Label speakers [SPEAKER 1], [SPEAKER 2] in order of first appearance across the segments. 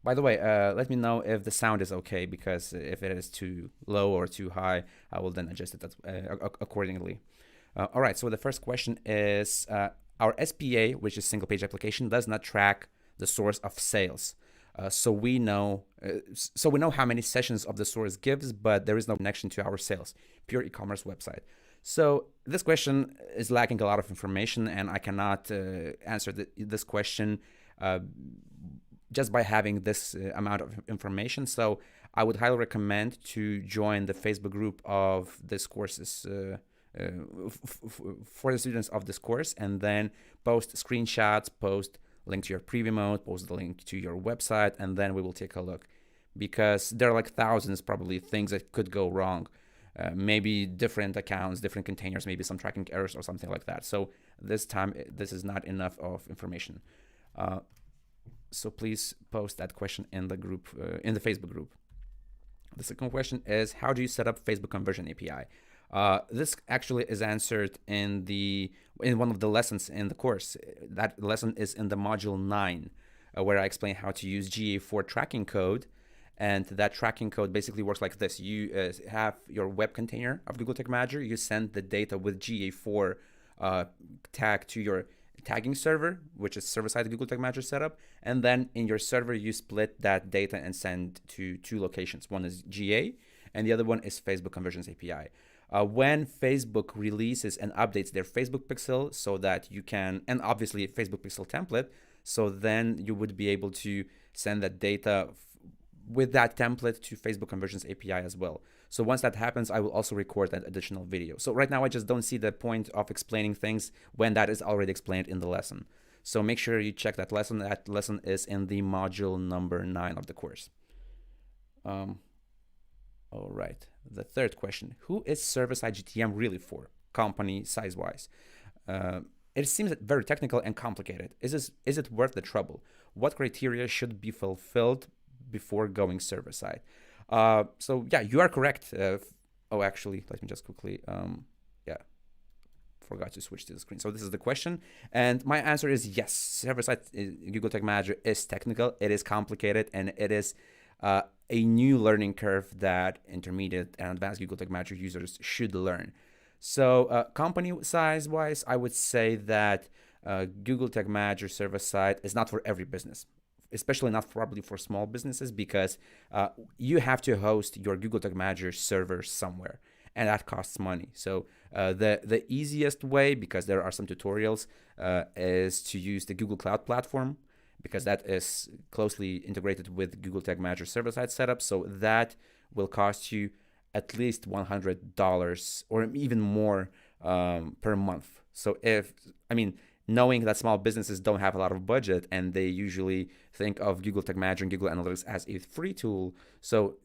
[SPEAKER 1] By the way, let me know if the sound is okay, because if it is too low or too high, I will then adjust it accordingly. All right, so the first question is our SPA, which is single page application, does not track the source of sales. So we know how many sessions of the source gives, but there is no connection to our sales, pure e-commerce website. So this question is lacking a lot of information, and I cannot answer this question uh, just by having this amount of information. So I would highly recommend to join the Facebook group of this course's for the students of this course, and then post screenshots, post link to your preview mode, post the link to your website, and then we will take a look, because there are like thousands probably things that could go wrong. Maybe different accounts, different containers, maybe some tracking errors or something like that. So this time, this is not enough of information. So please post that question in the group, in the Facebook group. The second question is, how do you set up Facebook Conversion API? This actually is answered in one of the lessons in the course. That lesson is in the module 9, where I explain how to use GA4 tracking code. And that tracking code basically works like this. You have your web container of Google Tag Manager. You send the data with GA4 tag to your tagging server, which is server-side Google Tag Manager setup. And then in your server, you split that data and send to two locations. One is GA, and the other one is Facebook Conversions API. When Facebook releases and updates their Facebook pixel, so that you can, and obviously Facebook pixel template, so then you would be able to send that data with that template to Facebook Conversions API as well. So once that happens, I will also record that additional video. So right now I just don't see the point of explaining things when that is already explained in the lesson. So make sure you check that lesson. That lesson is in the module number 9 of the course. All right. The third question: who is server-side GTM really for, company size-wise? It seems very technical and complicated. Is it worth the trouble? What criteria should be fulfilled before going server-side? So yeah, you are correct. Actually, let me just quickly, yeah, forgot to switch to the screen. So this is the question, and my answer is yes. Server-side Google Tag Manager is technical, it is complicated, and it is a new learning curve that intermediate and advanced Google Tag Manager users should learn. So company size-wise, I would say that Google Tag Manager server-side is not for every business, especially not probably for small businesses, because you have to host your Google Tag Manager server somewhere, and that costs money. So the easiest way, because there are some tutorials, is to use the Google Cloud Platform, because that is closely integrated with Google Tag Manager server-side setup. So that will cost you at least $100 or even more per month. So knowing that small businesses don't have a lot of budget, and they usually think of Google Tag Manager and Google Analytics as a free tool. So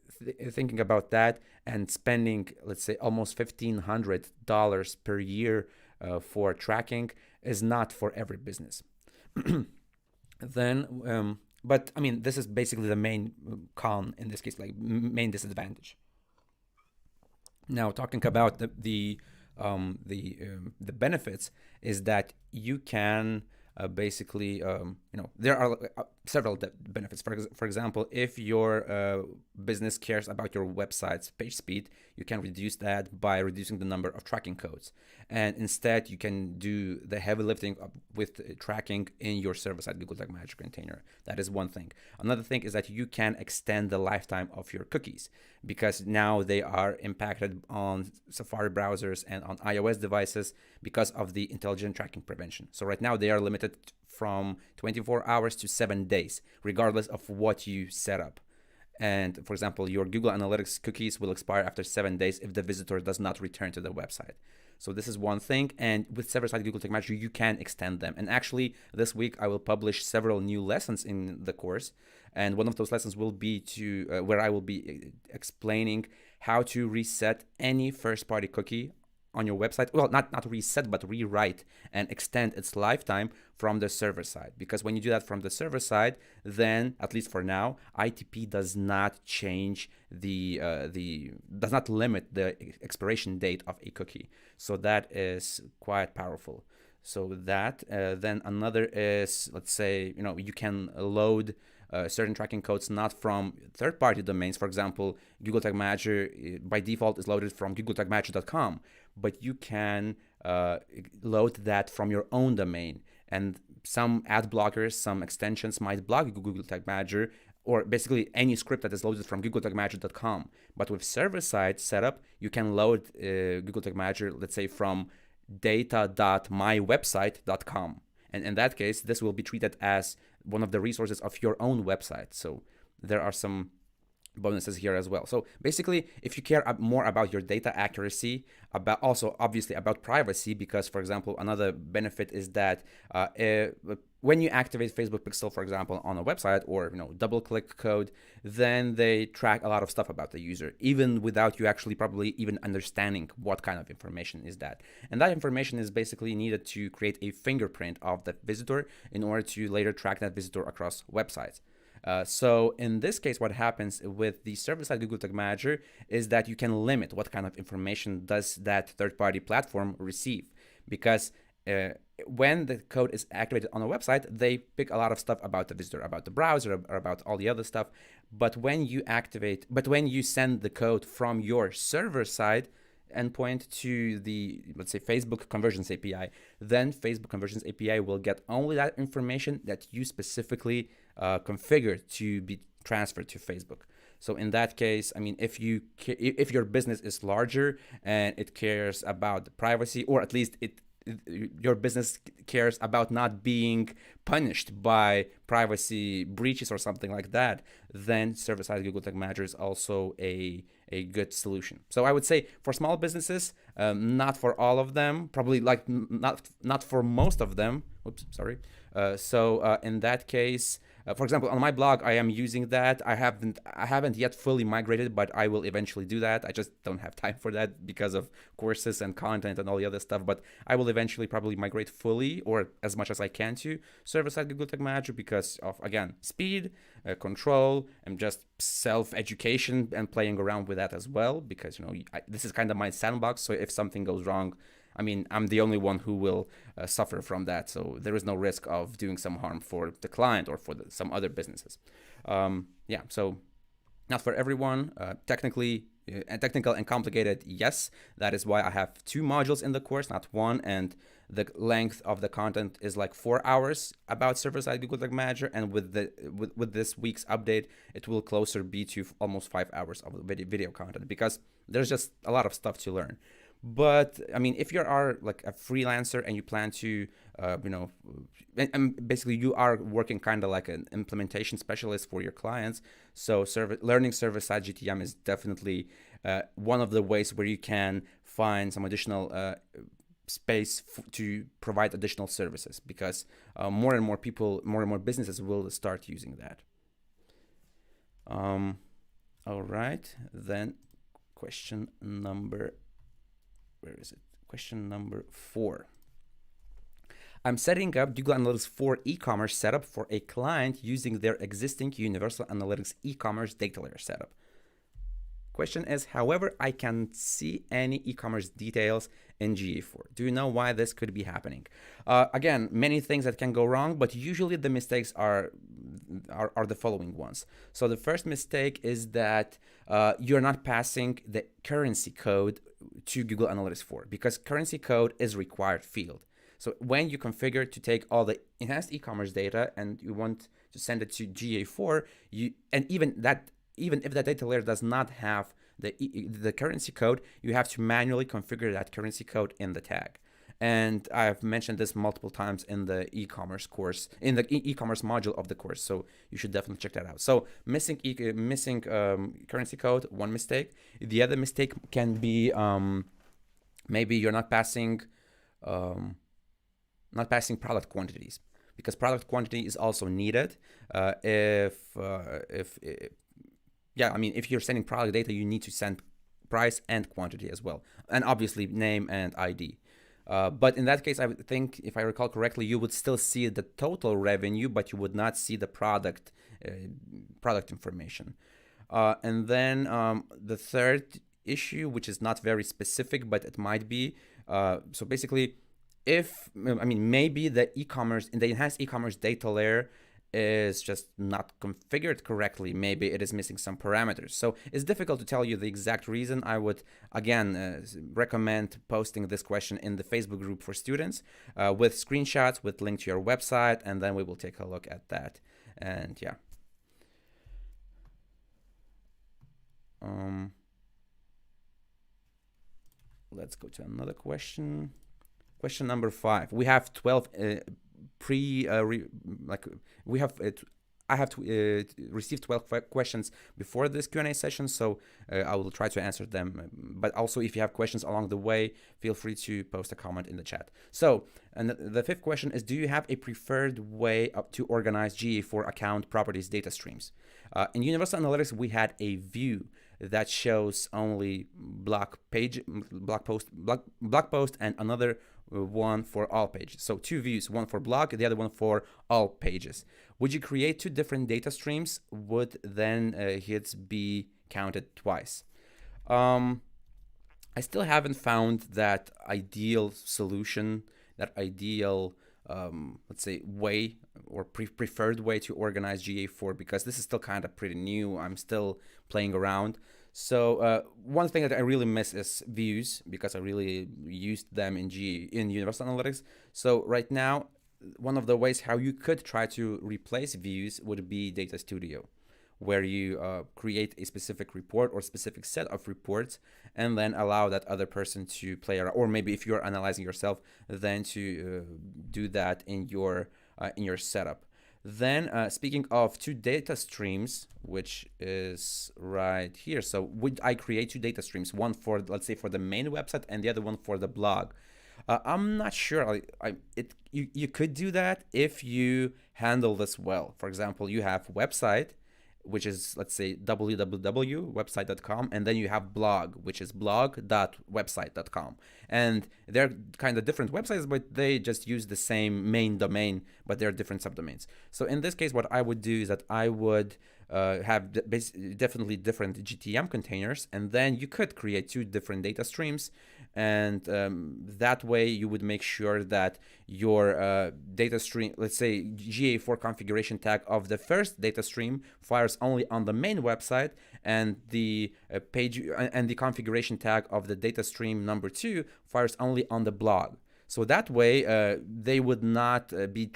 [SPEAKER 1] thinking about that and spending, let's say, almost $1,500 per year for tracking is not for every business. But this is basically the main con in this case, like main disadvantage. Now, talking about the benefits, is that you can basically, there are several benefits. For example, if your business cares about your website's page speed, you can reduce that by reducing the number of tracking codes. And instead, you can do the heavy lifting with tracking in your server-side Google Tag Manager container. That is one thing. Another thing is that you can extend the lifetime of your cookies, because now they are impacted on Safari browsers and on iOS devices because of the intelligent tracking prevention. So right now they are limited from 24 hours to 7 days, regardless of what you set up. And for example, your Google Analytics cookies will expire after 7 days if the visitor does not return to the website. So this is one thing. And with server-side Google Tag Manager, you can extend them. And actually, this week I will publish several new lessons in the course. And one of those lessons will be where I will be explaining how to reset any first-party cookie on your website. Well, not reset, but rewrite and extend its lifetime from the server side. Because when you do that from the server side, then at least for now, ITP does not change does not limit the expiration date of a cookie. So that is quite powerful. So that then another is, let's say, you can load certain tracking codes not from third-party domains. For example, Google Tag Manager by default is loaded from googletagmanager.com, but you can load that from your own domain. And some ad blockers, some extensions might block Google Tag Manager, or basically any script that is loaded from googletagmanager.com. But with server-side setup, you can load Google Tag Manager, let's say, from data.mywebsite.com. And in that case, this will be treated as one of the resources of your own website. So there are some bonuses here as well. So basically, if you care more about your data accuracy, about also obviously about privacy, because for example, another benefit is that when you activate Facebook Pixel, for example, on a website, or double click code, then they track a lot of stuff about the user, even without you actually probably even understanding what kind of information is that. And that information is basically needed to create a fingerprint of the visitor in order to later track that visitor across websites. So in this case, what happens with the server-side Google Tag Manager is that you can limit what kind of information does that third-party platform receive, because when the code is activated on a website, they pick a lot of stuff about the visitor, about the browser, or about all the other stuff. But when you send the code from your server-side endpoint to the, let's say, Facebook Conversions API, then Facebook Conversions API will get only that information that you specifically configured to be transferred to Facebook. So in that case, I mean, if your business is larger and it cares about the privacy, or at least your business cares about not being punished by privacy breaches or something like that, then server-side Google Tag Manager is also a good solution. So I would say for small businesses, not for all of them, probably like not for most of them. Oops, sorry. So in that case, for example, on my blog, I am using that. I haven't yet fully migrated, but I will eventually do that. I just don't have time for that because of courses and content and all the other stuff. But I will eventually probably migrate fully, or as much as I can, to server-side Google Tag Manager because of, again, speed, control, and just self-education and playing around with that as well. Because this is kind of my sandbox. So if something goes wrong, I mean, I'm the only one who will suffer from that. So there is no risk of doing some harm for the client or for some other businesses. Yeah, so not for everyone. Technical and complicated, yes. That is why I have 2 modules in the course, not 1. And the length of the content is like 4 hours about server-side Google Tag Manager. And with this week's update, it will closer be to almost 5 hours of video content, because there's just a lot of stuff to learn. But I mean, if you are like a freelancer and you plan to, and basically you are working kind of like an implementation specialist for your clients, so learning server-side GTM is definitely one of the ways where you can find some additional space to provide additional services, because more and more businesses will start using that. All right, then question number. Where is it? Question number 4. I'm setting up Google Analytics 4 e-commerce setup for a client using their existing Universal Analytics e-commerce data layer setup. Question is, however, I can't see any e-commerce details in GA4. Do you know why this could be happening? Again, many things that can go wrong, but usually the mistakes are the following ones. So the first mistake is that you're not passing the currency code to Google Analytics 4, because currency code is required field. So when you configure to take all the enhanced e-commerce data and you want to send it to GA4, even if that data layer does not have the currency code, you have to manually configure that currency code in the tag. And I've mentioned this multiple times in the e-commerce course, in the e-commerce module of the course. So you should definitely check that out. So missing currency code, one mistake. The other mistake can be maybe you're not passing product quantities, because product quantity is also needed. If you're sending product data, you need to send price and quantity as well, and obviously name and ID. But in that case, I would think, if I recall correctly, you would still see the total revenue, but you would not see the product information. And then the third issue, which is not very specific, but it might be, so basically, if I mean maybe the enhanced e-commerce data layer is just not configured correctly. Maybe it is missing some parameters. So it's difficult to tell you the exact reason. I would again recommend posting this question in the Facebook group for students with screenshots, with link to your website, and then we will take a look at that. And yeah. Let's go to another question. Question number 5. We have 12 we have I have received 12 questions before this Q&A session, so I will try to answer them. But also, if you have questions along the way, feel free to post a comment in the chat. So, and the 5th question is, do you have a preferred way to organize GA4 account properties data streams? In Universal Analytics, we had a view that shows only blog post, and another one for all pages. So 2 views, one for blog, the other one for all pages. Would you create 2 different data streams? Would then hits be counted twice? I still haven't found that ideal solution, that ideal, let's say, way or preferred way to organize GA4, because this is still kind of pretty new. I'm still playing around. So one thing that I really miss is views, because I really used them in Universal Analytics. So right now, one of the ways how you could try to replace views would be Data Studio, where you create a specific report or specific set of reports, and then allow that other person to play around, or maybe if you're analyzing yourself, then to do that in your setup. Then speaking of 2 data streams, which is right here. So would I create 2 data streams, one for, let's say, for the main website and the other one for the blog? I'm not sure. You could do that if you handle this well. For example, you have website, which is, let's say, www.website.com, and then you have blog, which is blog.website.com. And they're kind of different websites, but they just use the same main domain, but they're different subdomains. So in this case, what I would do is that I would have definitely different GTM containers, and then you could create 2 different data streams, and that way you would make sure that your data stream, let's say GA4 configuration tag of the first data stream, fires only on the main website, and the page and the configuration tag of the data stream number 2 fires only on the blog. So that way, they would not be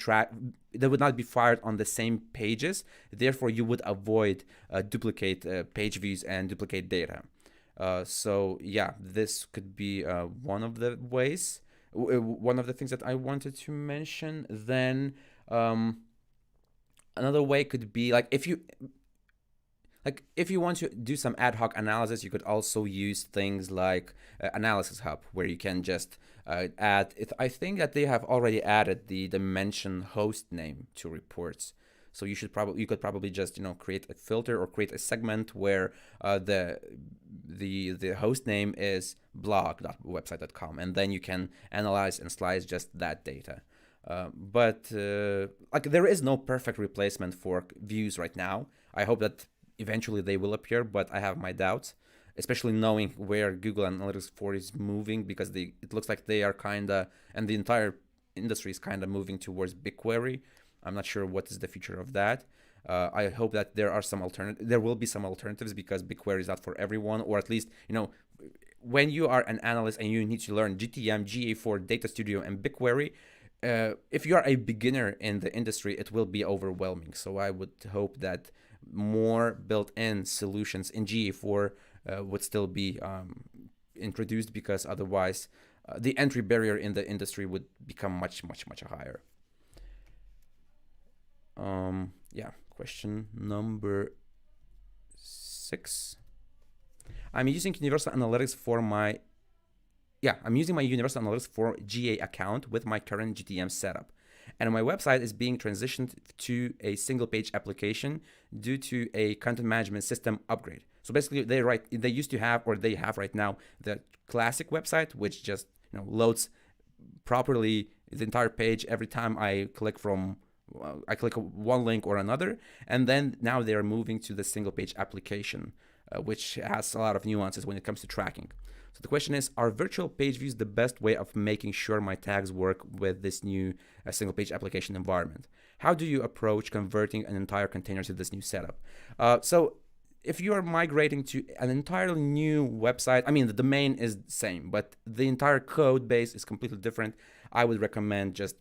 [SPEAKER 1] fired on the same pages. Therefore, you would avoid duplicate page views and duplicate data. So yeah, this could be one of the ways, one of the things that I wanted to mention. Then another way could be if you want to do some ad hoc analysis, you could also use things like Analysis Hub, where you can just add it. I think that they have already added the dimension host name to reports. So you could probably just create a filter or create a segment where the host name is blog.website.com, and then you can analyze and slice just that data. But there is no perfect replacement for views right now. I hope that eventually they will appear, but I have my doubts, especially knowing where Google Analytics 4 is moving, because it looks like they are and the entire industry is moving towards BigQuery. I'm not sure what is the future of that. I hope that there will be some alternatives, because BigQuery is not for everyone, or at least, when you are an analyst and you need to learn GTM, GA4, Data Studio, and BigQuery, if you are a beginner in the industry, it will be overwhelming. So I would hope that more built-in solutions in GA4 would still be introduced, because otherwise the entry barrier in the industry would become much, much, much higher. Question number 6. I'm using Universal Analytics I'm using my Universal Analytics for GA account with my current GTM setup, and my website is being transitioned to a single page application due to a content management system upgrade. So basically, they used to have, or they have right now, the classic website, which just loads properly the entire page every time I click one link or another, and then now they are moving to the single page application which has a lot of nuances when it comes to tracking. So the question is, are virtual page views the best way of making sure my tags work with this new single page application environment? How do you approach converting an entire container to this new setup? So if you are migrating to an entirely new website, I mean, the domain is the same, but the entire code base is completely different. I would recommend just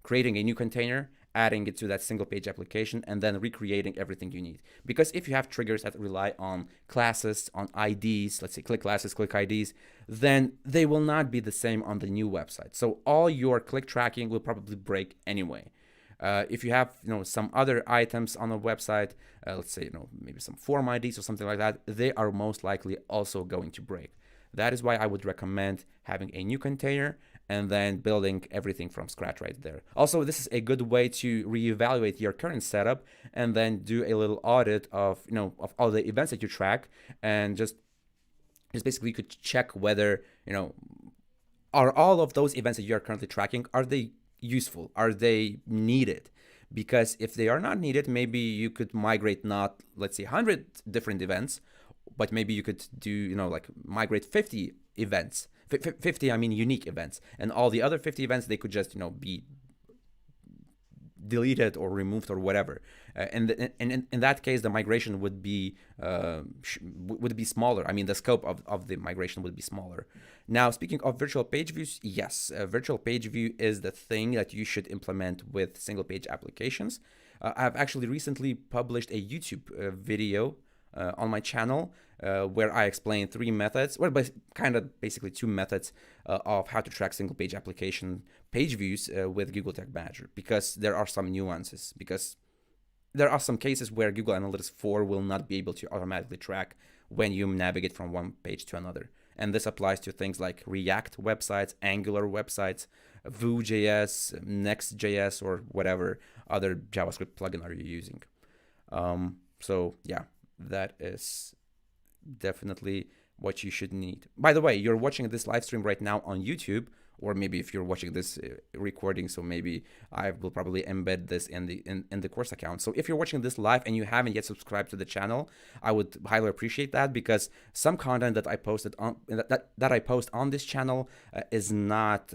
[SPEAKER 1] creating a new container, adding it to that single page application, and then recreating everything you need. Because if you have triggers that rely on classes, on IDs, let's say click classes, click IDs, then they will not be the same on the new website. So all your click tracking will probably break anyway. If you have some other items on a website, let's say maybe some form IDs or something like that, they are most likely also going to break. That is why I would recommend having a new container and then building everything from scratch right there. Also, this is a good way to reevaluate your current setup and then do a little audit of of all the events that you track, and just basically you could check whether are all of those events that you are currently tracking, are they useful, are they needed? Because if they are not needed, maybe you could migrate not, let's say, 100 different events, but maybe you could do like migrate 50 events, 50 unique events, and all the other 50 events, they could just be deleted or removed or whatever. And in that case, the migration would be smaller. I mean, the scope of the migration would be smaller. Now, speaking of virtual page views, yes, virtual page view is the thing that you should implement with single page applications. I've actually recently published a YouTube video on my channel where I explain 3 methods, well, basically 2 methods of how to track single page application page views with Google Tag Manager, because there are some nuances, because there are some cases where Google Analytics 4 will not be able to automatically track when you navigate from one page to another. And this applies to things like React websites, Angular websites, Vue.js, Next.js, or whatever other JavaScript plugin are you using. So yeah, that is definitely what you should need. By the way, you're watching this live stream right now on YouTube, or maybe if you're watching this recording, so maybe I will probably embed this in the course account. So if you're watching this live and you haven't yet subscribed to the channel, I would highly appreciate that, because some content that I posted on that I post on this channel is not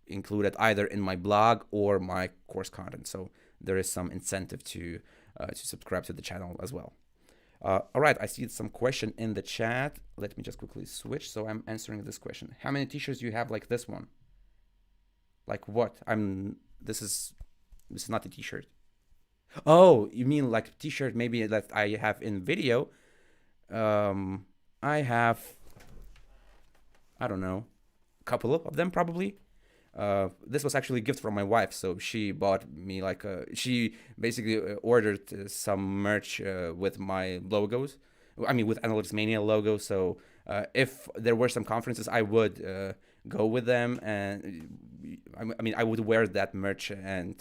[SPEAKER 1] included either in my blog or my course content. So there is some incentive to subscribe to the channel as well. All right, I see some question in the chat. Let me just quickly switch. So I'm answering this question. How many t-shirts do you have like this one? Like what? This is not a t-shirt. Oh, you mean like t-shirt maybe that I have in video? I have, I don't know, a couple of them probably. This was actually a gift from my wife, so she bought me she basically ordered some merch with my logos. I mean, with Analytics Mania logo. So if there were some conferences, I would go with them, and I would wear that merch, and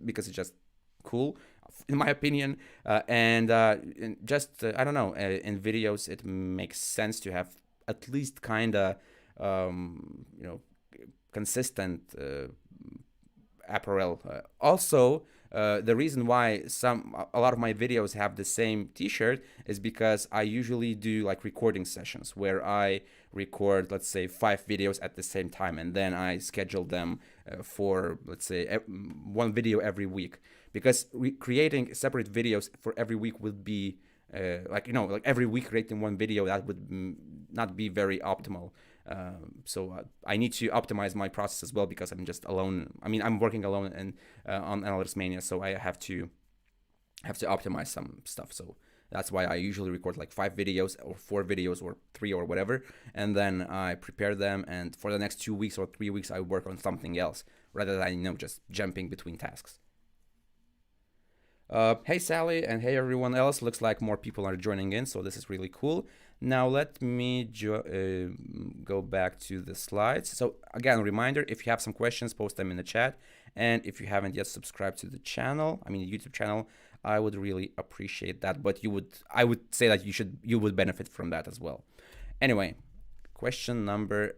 [SPEAKER 1] because it's just cool, in my opinion. And just I don't know, in videos, it makes sense to have at least kind of consistent apparel. Also, the reason why a lot of my videos have the same t-shirt is because I usually do like recording sessions where I record, let's say, 5 videos at the same time, and then I schedule them for, let's say, 1 video every week, because creating separate videos for every week would be like every week creating 1 video, that would not be very optimal. So I need to optimize my process as well, because I'm just alone. I mean, I'm working alone and on Analytics Mania, so I have to optimize some stuff. So that's why I usually record like 5 videos or 4 videos or 3 or whatever, and then I prepare them, and for the next 2 weeks or 3 weeks I work on something else rather than just jumping between tasks. Hey Sally, and hey everyone else. Looks like more people are joining in, so this is really cool. Now let me go back to the slides. So again, reminder, if you have some questions, post them in the chat. And if you haven't yet subscribed to the channel, the YouTube channel, I would really appreciate that. But I would say that you would benefit from that as well. Anyway, question number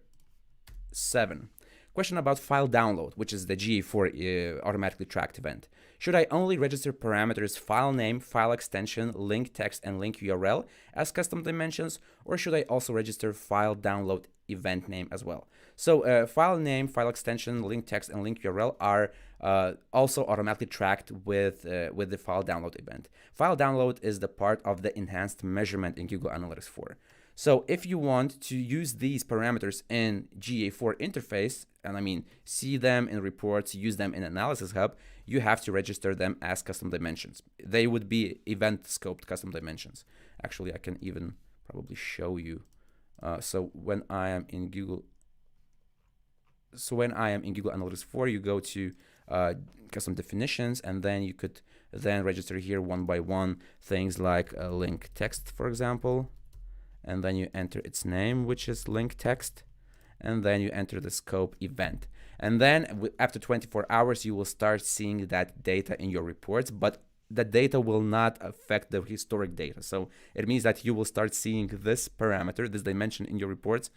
[SPEAKER 1] 7. Question about file download, which is the GA4 automatically tracked event. Should I only register parameters file name, file extension, link text, and link URL as custom dimensions, or should I also register file download event name as well? So file name, file extension, link text, and link URL are also automatically tracked with the file download event. File download is the part of the enhanced measurement in Google Analytics 4. So if you want to use these parameters in GA4 interface, and I mean, see them in reports, use them in Analysis Hub, you have to register them as custom dimensions. They would be event scoped custom dimensions. Actually, I can even probably show you. So when I am in Google Analytics 4, you go to custom definitions, and then you could then register here one by one things like a link text, for example. And then you enter its name, which is link text, and then you enter the scope event. And then after 24 hours, you will start seeing that data in your reports, but the data will not affect the historic data. So it means that you will start seeing this parameter, this dimension in your reports,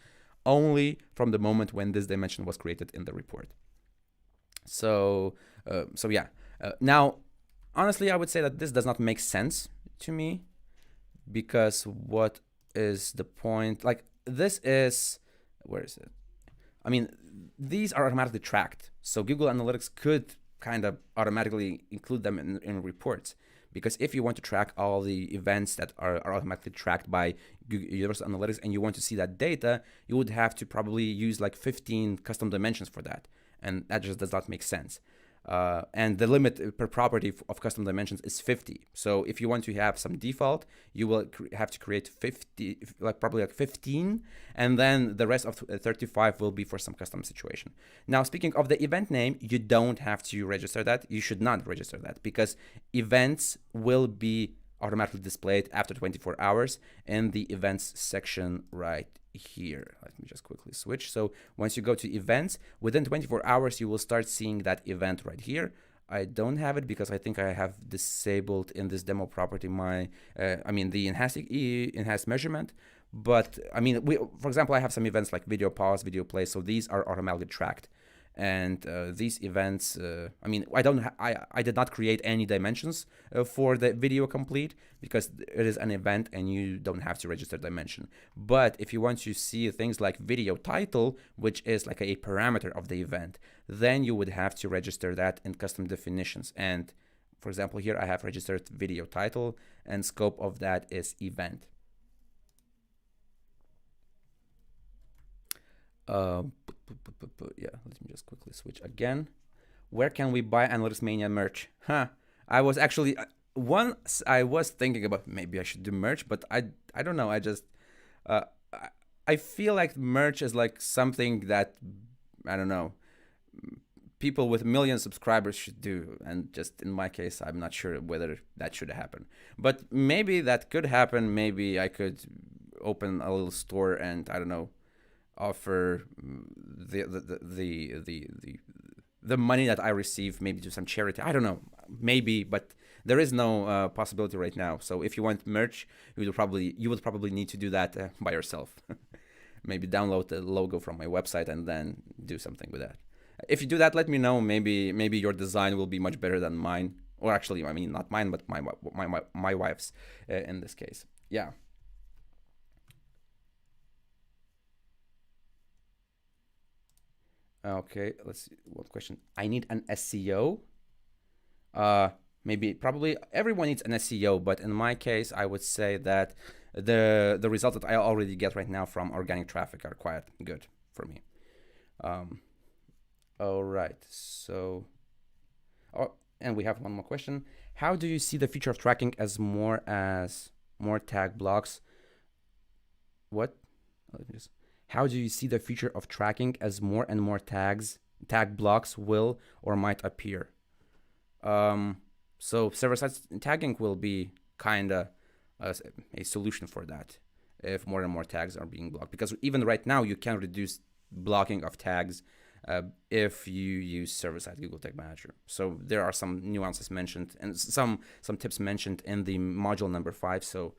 [SPEAKER 1] only from the moment when this dimension was created in the report. So, now, honestly, I would say that this does not make sense to me, because what is the point? Like, this is, where is it? I mean, these are automatically tracked. So Google Analytics could kind of automatically include them in reports. Because if you want to track all the events that are automatically tracked by Google Universal Analytics and you want to see that data, you would have to probably use like 15 custom dimensions for that. And that just does not make sense. And the limit per property of custom dimensions is 50. So if you want to have some default, you will have to create 50, probably 15, and then the rest of 35 will be for some custom situation. Now, speaking of the event name, you don't have to register that. You should not register that, because events will be automatically displayed after 24 hours in the events section right here. Let me just quickly switch. So once you go to events, within 24 hours, you will start seeing that event right here. I don't have it because I think I have disabled in this demo property the enhanced measurement. But I mean, for example, I have some events like video pause, video play. So these are automatically tracked. And these events, I did not create any dimensions for the video complete, because it is an event and you don't have to register dimension. But if you want to see things like video title, which is like a parameter of the event, then you would have to register that in custom definitions. And for example, here I have registered video title, and scope of that is event. Yeah, let me just quickly switch again. Where can we buy Analytics Mania merch? I was actually once I was thinking about maybe I should do merch, but I don't know. I just I feel like merch is like something that, I don't know, people with million subscribers should do, and just in my case, I'm not sure whether that should happen. But maybe that could happen. Maybe I could open a little store and, I don't know, offer the money that I receive maybe to some charity. I don't know, maybe, but there is no possibility right now. So if you want merch, you would probably need to do that by yourself. Maybe download the logo from my website and then do something with that. If you do that, let me know. Maybe your design will be much better than mine, or actually, I mean, not mine, but my wife's in this case. Yeah. Okay, let's see. What question? I need an SEO. Probably everyone needs an SEO, but in my case, I would say that the results that I already get right now from organic traffic are quite good for me. All right. So, and we have one more question. How do you see the future of tracking as more tag blocks? What? Let me just. How do you see the future of tracking as more and more tag blocks will or might appear? So server-side tagging will be kind of a solution for that if more and more tags are being blocked. Because even right now, you can reduce blocking of tags if you use server-side Google Tag Manager. So there are some nuances mentioned and some tips mentioned in the module number 5. So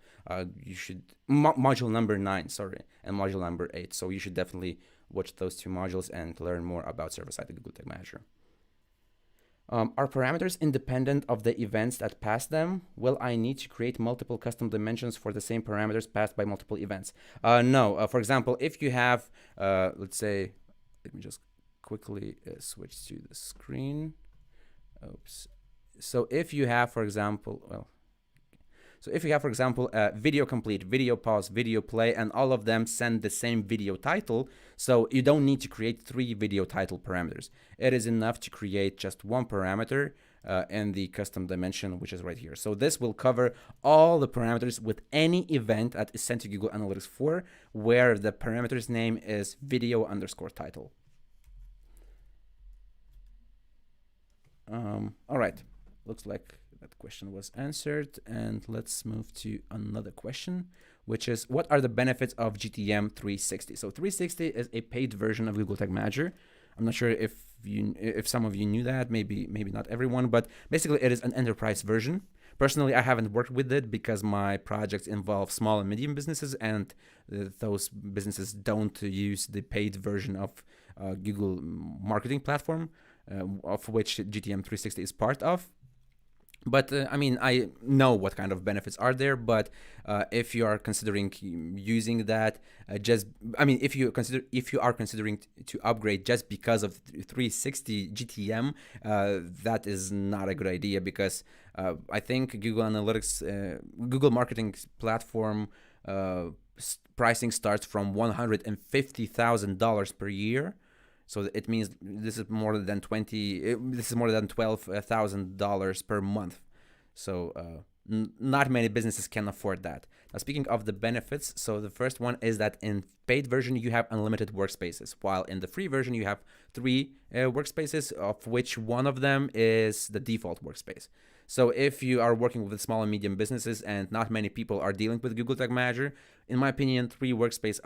[SPEAKER 1] you should module number 9, sorry, and module number 8. So you should definitely watch those 2 modules and learn more about server-side Google Tag Manager. Are parameters independent of the events that pass them? Will I need to create multiple custom dimensions for the same parameters passed by multiple events? No. For example, if you have, let's say, let me just quickly switch to the screen. Oops. So if you have, for example, video complete, video pause, video play, and all of them send the same video title, so you don't need to create 3 video title parameters. It is enough to create just 1 parameter in the custom dimension, which is right here. So this will cover all the parameters with any event that is sent to Google Analytics 4, where the parameter's name is video_title. All right, looks like that question was answered, and let's move to another question, which is, what are the benefits of GTM 360? So 360 is a paid version of Google Tag Manager. I'm not sure if some of you knew that, maybe not everyone, but basically it is an enterprise version. Personally, I haven't worked with it because my projects involve small and medium businesses, and those businesses don't use the paid version of Google marketing platform, of which GTM 360 is part of. But I mean, I know what kind of benefits are there, but if you are considering using that, if you are considering to upgrade just because of 360 GTM, that is not a good idea, because I think Google Analytics, Google Marketing Platform pricing starts from $150,000 per year. So it means this is more than $12,000 per month. So not many businesses can afford that. Now, speaking of the benefits, so the first one is that in paid version you have unlimited workspaces, while in the free version you have 3 workspaces, of which one of them is the default workspace. So if you are working with small and medium businesses and not many people are dealing with Google Tag Manager, in my opinion, 3 workspaces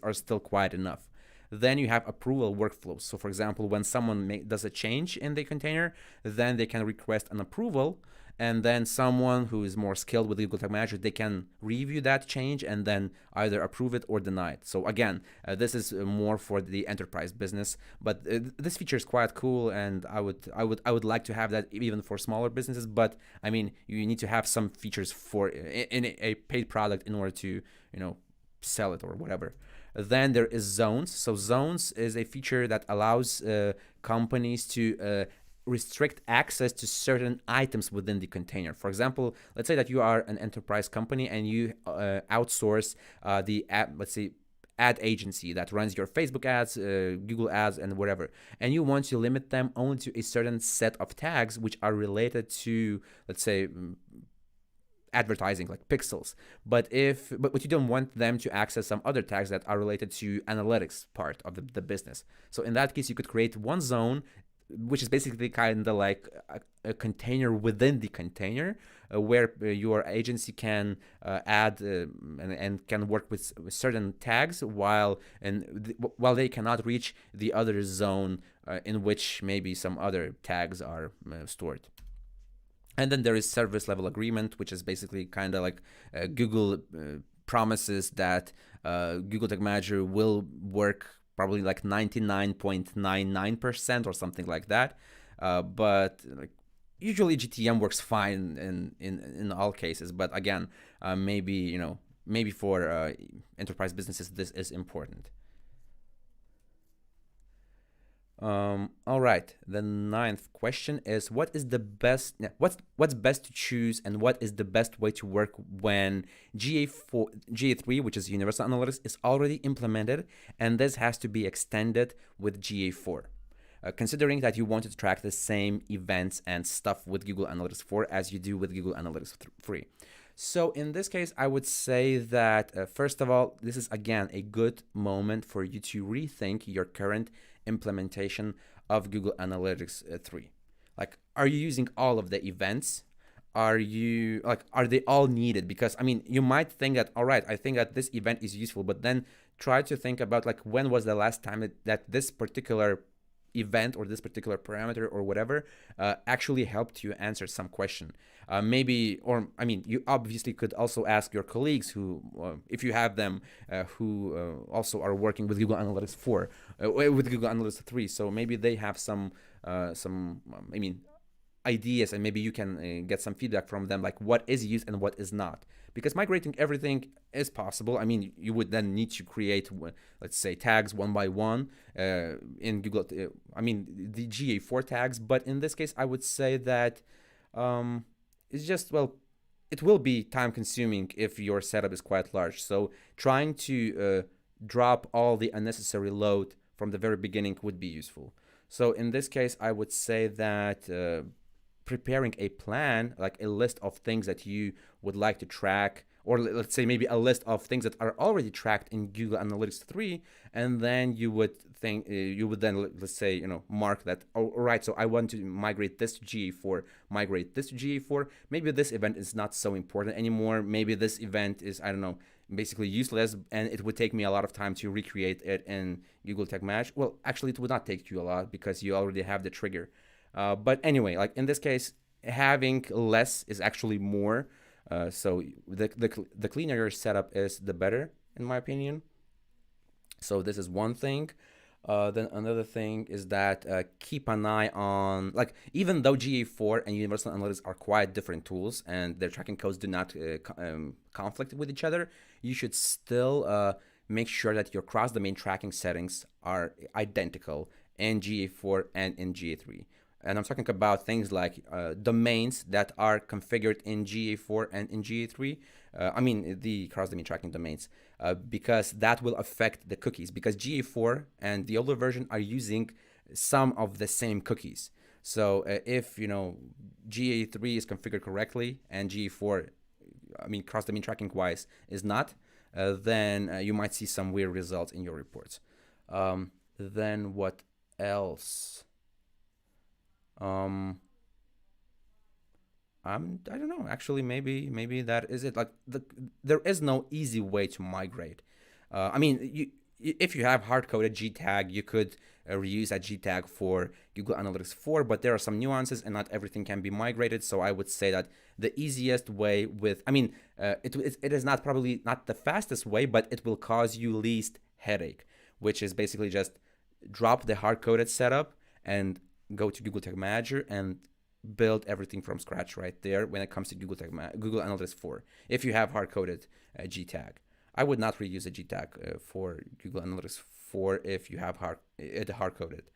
[SPEAKER 1] are still quite enough. Then you have approval workflows. So for example, when someone does a change in the container, then they can request an approval, and then someone who is more skilled with Google Tag Manager, they can review that change and then either approve it or deny it. So again, this is more for the enterprise business, but this feature is quite cool, and I would like to have that even for smaller businesses. But I mean, you need to have some features for in a paid product in order to sell it or whatever. Then there is zones. So zones is a feature that allows companies to restrict access to certain items within the container. For example, let's say that you are an enterprise company and you outsource the ad agency that runs your Facebook ads, Google ads, and whatever, and you want to limit them only to a certain set of tags which are related to, let's say, advertising, like pixels, but you don't want them to access some other tags that are related to analytics part of the business. So in that case, you could create one zone, which is basically kind of like a container within the container, where your agency can add and can work with certain tags while they cannot reach the other zone in which maybe some other tags are stored. And then there is service level agreement, which is basically kind of like Google promises that Google Tag Manager will work probably like 99.99% or something like that. But like, usually GTM works fine in all cases. But again, maybe for enterprise businesses this is important. All right, the 9th question is, what's best to choose, and what is the best way to work when GA3, which is Universal Analytics, is already implemented, and this has to be extended with GA4, considering that you want to track the same events and stuff with Google Analytics 4 as you do with Google Analytics 3. So in this case, I would say that first of all, this is again a good moment for you to rethink your current implementation of Google Analytics 3. Like, are you using all of the events? are they all needed? Because I mean, you might think that, all right, I think that this event is useful, but then try to think about like when was the last time that this particular event or this particular parameter or whatever actually helped you answer some question. Maybe, or I mean, you obviously could also ask your colleagues who, if you have them, who also are working with Google Analytics 4, with Google Analytics 3. So maybe they have I mean, ideas, and maybe you can get some feedback from them, like what is used and what is not. Because migrating everything is possible. I mean, you would then need to create, let's say, tags one by one in Google. I mean, the GA4 tags, but in this case, I would say that it's just, well, it will be time consuming if your setup is quite large. So trying to drop all the unnecessary load from the very beginning would be useful. So in this case, I would say that preparing a plan, like a list of things that you would like to track, or let's say maybe a list of things that are already tracked in Google Analytics 3, and then you would then, let's say, mark that, all right, so I want to migrate this to GA4, migrate this to GA4. Maybe this event is not so important anymore. Maybe this event is, I don't know, basically useless, and it would take me a lot of time to recreate it in Google Tag Match. Well, actually, it would not take you a lot because you already have the trigger. But anyway, like in this case, having less is actually more. So the cleaner your setup is, the better, in my opinion. So this is one thing. Then another thing is that keep an eye on, like, even though GA4 and Universal Analytics are quite different tools and their tracking codes do not conflict with each other, you should still make sure that your cross-domain tracking settings are identical in GA4 and in GA3. And I'm talking about things like domains that are configured in GA4 and in GA3. I mean, the cross-domain tracking domains, because that will affect the cookies. Because GA4 and the older version are using some of the same cookies. So if GA3 is configured correctly and GA4, I mean, cross-domain tracking-wise, is not, then you might see some weird results in your reports. Then what else? I don't know. Actually, maybe that is it. Like there is no easy way to migrate. I mean, if you have hard-coded G tag, you could reuse that G tag for Google Analytics 4, but there are some nuances, and not everything can be migrated. So I would say that the easiest way it is not probably not the fastest way, but it will cause you least headache, which is basically just drop the hard-coded setup and go to Google Tag Manager and build everything from scratch right there when it comes to Google Analytics 4. If you have hard-coded G tag, I would not reuse a G tag for Google Analytics 4 if you have hard-coded.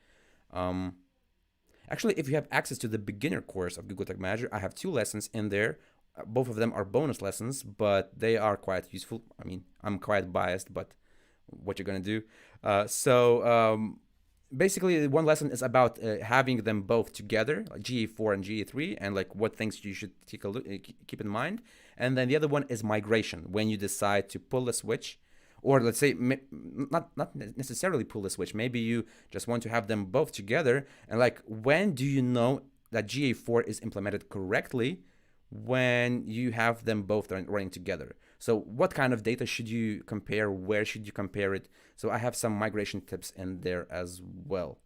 [SPEAKER 1] Actually, if you have access to the beginner course of Google Tag Manager, I have 2 lessons in there. Both of them are bonus lessons, but they are quite useful. I mean, I'm quite biased, but what you're gonna do? Basically, one lesson is about having them both together, like GA4 and GA3, and like what things you should keep in mind. And then the other one is migration, when you decide to pull the switch, or let's say not necessarily pull the switch. Maybe you just want to have them both together, and like when do you know that GA4 is implemented correctly when you have them both running together? So what kind of data should you compare? Where should you compare it? So I have some migration tips in there as well.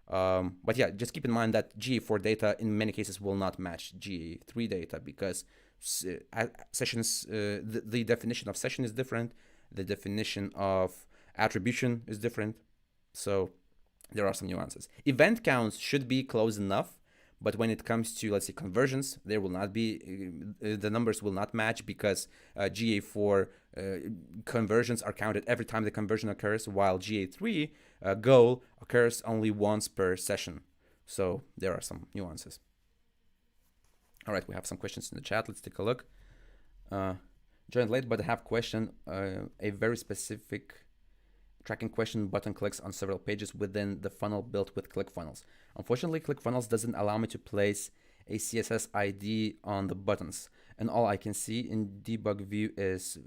[SPEAKER 1] But yeah, just keep in mind that GA4 data in many cases will not match GA3 data because sessions, the definition of session is different. The definition of attribution is different. So there are some nuances. Event counts should be close enough. But when it comes to, let's say, conversions, there will not be, the numbers will not match because GA4 conversions are counted every time the conversion occurs, while GA3 goal occurs only once per session. So there are some nuances. All right, we have some questions in the chat. Let's take a look. Joined late, but I have question, a very specific tracking question button clicks on several pages within the funnel built with ClickFunnels. Unfortunately, ClickFunnels doesn't allow me to place a CSS ID on the buttons, and all I can see in debug view is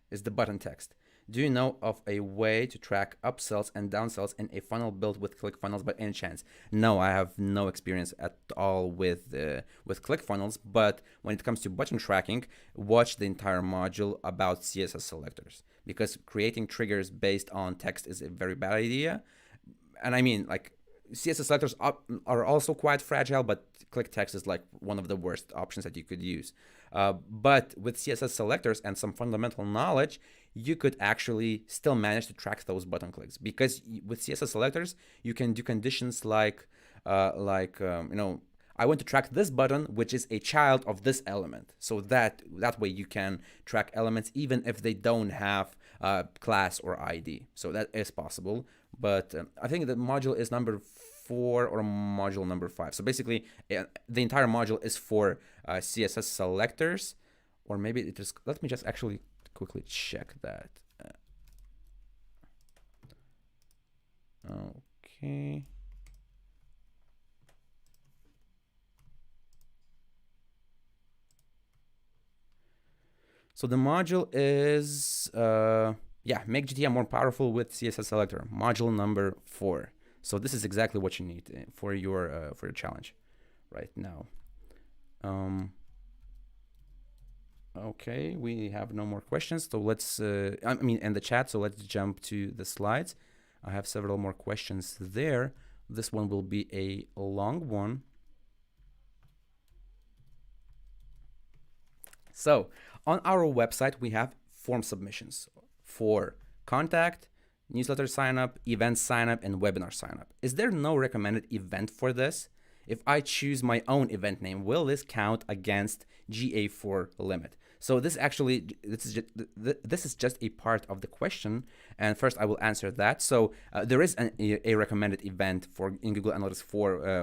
[SPEAKER 1] the button text. Do you know of a way to track upsells and downsells in a funnel built with ClickFunnels by any chance? No, I have no experience at all with ClickFunnels, but when it comes to button tracking, watch the entire module about CSS selectors, because creating triggers based on text is a very bad idea. And I mean, like, CSS selectors are also quite fragile, but click text is like one of the worst options that you could use. But with CSS selectors and some fundamental knowledge, you could actually still manage to track those button clicks, because with CSS selectors, you can do conditions like I want to track this button, which is a child of this element. So that way you can track elements even if they don't have class or ID. So that is possible. But I think the module is number 4 or module number 5. So basically, the entire module is for CSS selectors, or maybe it is. Let me just actually quickly check that. Okay. So the module is make GTM more powerful with CSS selector. Module number 4. So this is exactly what you need for your challenge right now. Okay, we have no more questions. So let's in the chat. So let's jump to the slides. I have several more questions there. This one will be a long one. So on our website, we have form submissions for contact, newsletter sign up, event sign up, and webinar sign up. Is there no recommended event for this? If I choose my own event name, will this count against GA4 limit? So this is just a part of the question, and first I will answer that. So there is a recommended event in Google Analytics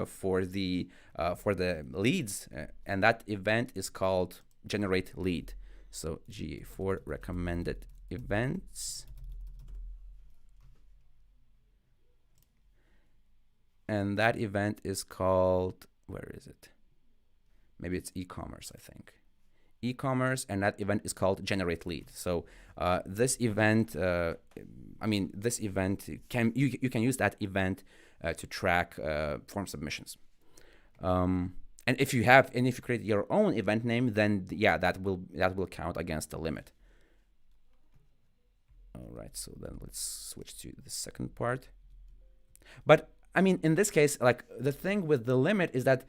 [SPEAKER 1] for the leads, and that event is called generate lead. So GA4 recommended events, and that event is called, where is it? Maybe it's e-commerce, I think. E-commerce, and that event is called generate lead. So this event, this event you can use that event to track form submissions. And if you create your own event name, then yeah, that will count against the limit. All right, so then let's switch to the second part. But I mean, in this case, like, the thing with the limit is that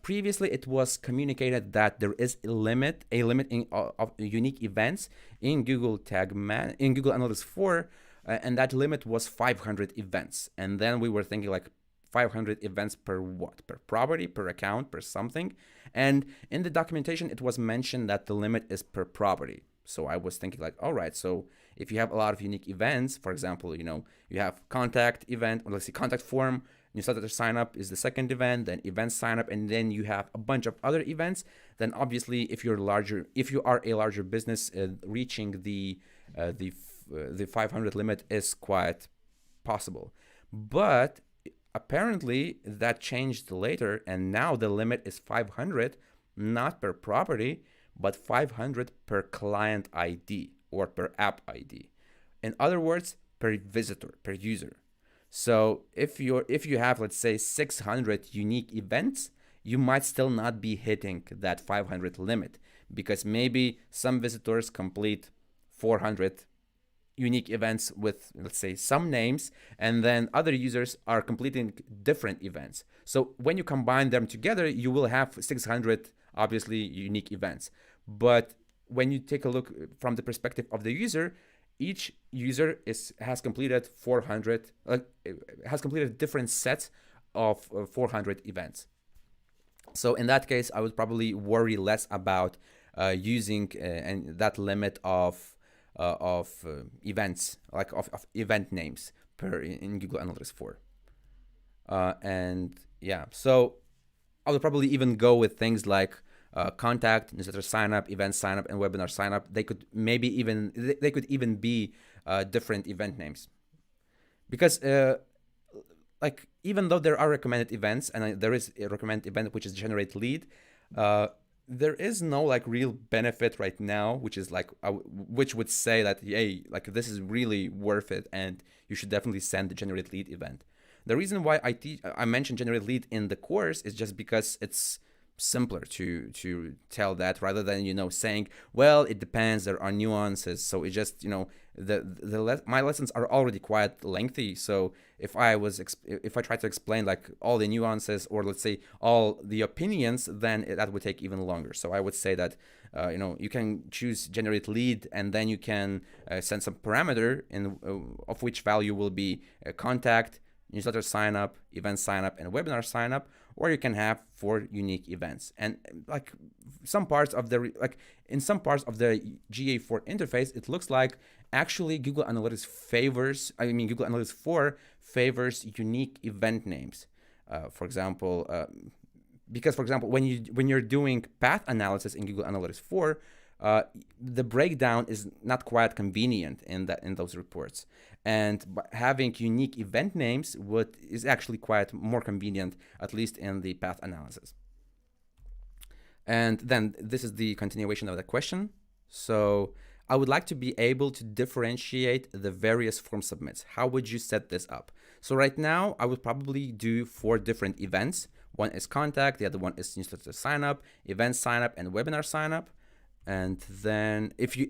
[SPEAKER 1] previously it was communicated that there is a limit of unique events in Google Analytics 4, and that limit was 500 events. And then we were thinking like 500 events per what? Per property, per account, per something. And in the documentation, it was mentioned that the limit is per property. So I was thinking like, all right, so if you have a lot of unique events, for example, you have contact event, or let's see, contact form, newsletter sign up is the second event, then event sign up, and then you have a bunch of other events, then obviously if you are a larger business, reaching the 500 limit is quite possible. But apparently that changed later, and now the limit is 500, not per property, but 500 per client ID or per app ID. In other words, per visitor, per user. So if you have, let's say, 600 unique events, you might still not be hitting that 500 limit, because maybe some visitors complete 400 unique events with, let's say, some names, and then other users are completing different events. So when you combine them together, you will have 600 obviously unique events. But when you take a look from the perspective of the user, each user has completed 400, has completed different sets of 400 events. So in that case, I would probably worry less about using and that limit of events, like of event names in Google Analytics 4. And yeah, so I would probably even go with things like contact, newsletter sign up, event sign up, and webinar sign up. They could even be different event names, because even though there are recommended events, and there is a recommended event which is generate lead, there is no like real benefit right now, which is like which would say that, hey, like this is really worth it and you should definitely send the generate lead event. The reason why I mentioned generate lead in the course is just because it's simpler to tell that, rather than saying, well, it depends, there are nuances. So it just my lessons are already quite lengthy. So if I try to explain like all the nuances, or let's say all the opinions, then that would take even longer. So I would say that you can choose generate lead, and then you can send some parameter of which value will be contact, newsletter sign up, event sign up, and webinar sign up. Or you can have 4 unique events. And like in some parts of the GA4 interface, it looks like actually Google Analytics 4 favors unique event names. For example, when you're doing path analysis in Google Analytics 4, the breakdown is not quite convenient in those reports, and having unique event names is actually quite more convenient, at least in the path analysis. And then this is the continuation of the question. So I would like to be able to differentiate the various form submits. How would you set this up? So right now I would probably do 4 different events. One is contact, the other one is newsletter sign up, event sign up, and webinar sign up. And then if you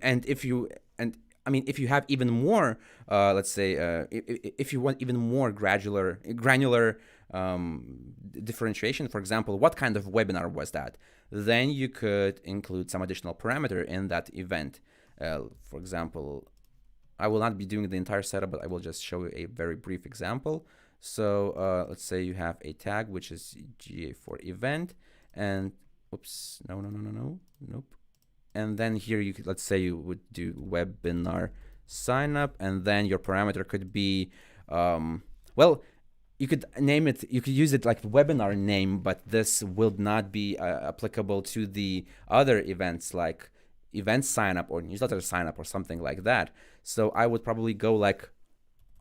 [SPEAKER 1] have even more, let's say, if you want even more granular differentiation, for example, what kind of webinar was that? Then you could include some additional parameter in that event. For example, I will not be doing the entire setup, but I will just show you a very brief example. So let's say you have a tag which is GA4 event, and oops, nope. And then here let's say you would do webinar sign up, and then your parameter could be, well, you could name it, you could use it like webinar name, but this will not be applicable to the other events like event sign up or newsletter sign up or something like that. So I would probably go like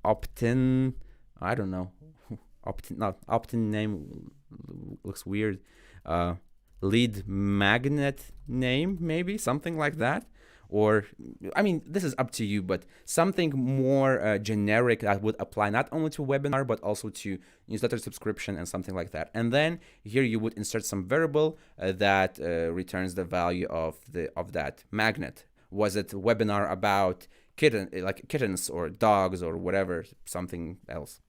[SPEAKER 1] opt-in, I don't know, opt-in name looks weird. Lead magnet name, maybe something like that. Or I mean, this is up to you, but something more generic that would apply not only to webinar but also to newsletter subscription and something like that. And then here you would insert some variable that returns the value of that magnet. Was it webinar about kittens or dogs or whatever, something else?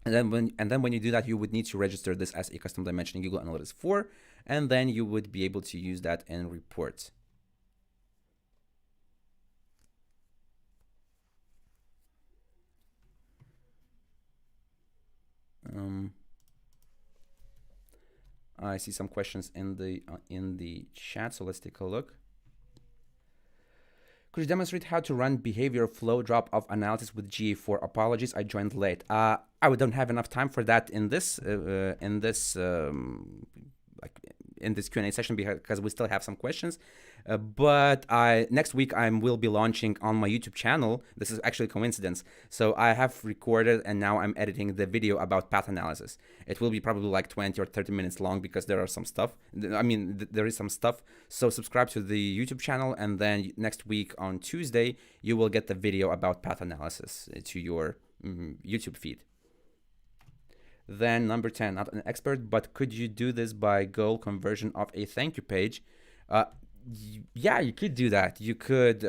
[SPEAKER 1] And then when you do that, you would need to register this as a custom dimension in Google Analytics 4, and then you would be able to use that in reports. I see some questions in the chat, so let's take a look. Could you demonstrate how to run behavior flow drop-off analysis with GA4? Apologies, I joined late. I don't have enough time for that in this Q&A session because we still have some questions. But next week I will be launching on my YouTube channel. This is actually a coincidence. So I have recorded and now I'm editing the video about path analysis. It will be probably like 20 or 30 minutes long because there are some stuff. I mean, there is some stuff. So subscribe to the YouTube channel, and then next week on Tuesday, you will get the video about path analysis to your YouTube feed. Then number 10, not an expert, but could you do this by goal conversion of a thank you page? Yeah, you could do that. You could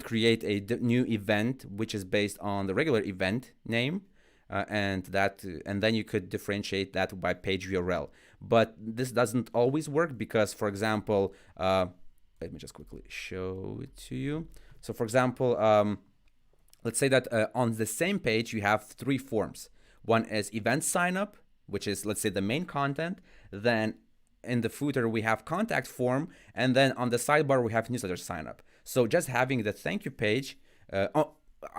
[SPEAKER 1] create a new event which is based on the regular event name, and then you could differentiate that by page URL. But this doesn't always work because, for example, let me just quickly show it to you. So, for example, let's say that on the same page you have 3 forms. One is event sign up, which is, let's say, the main content. Then in the footer, we have contact form. And then on the sidebar, we have newsletter sign up. So just having the thank you page, I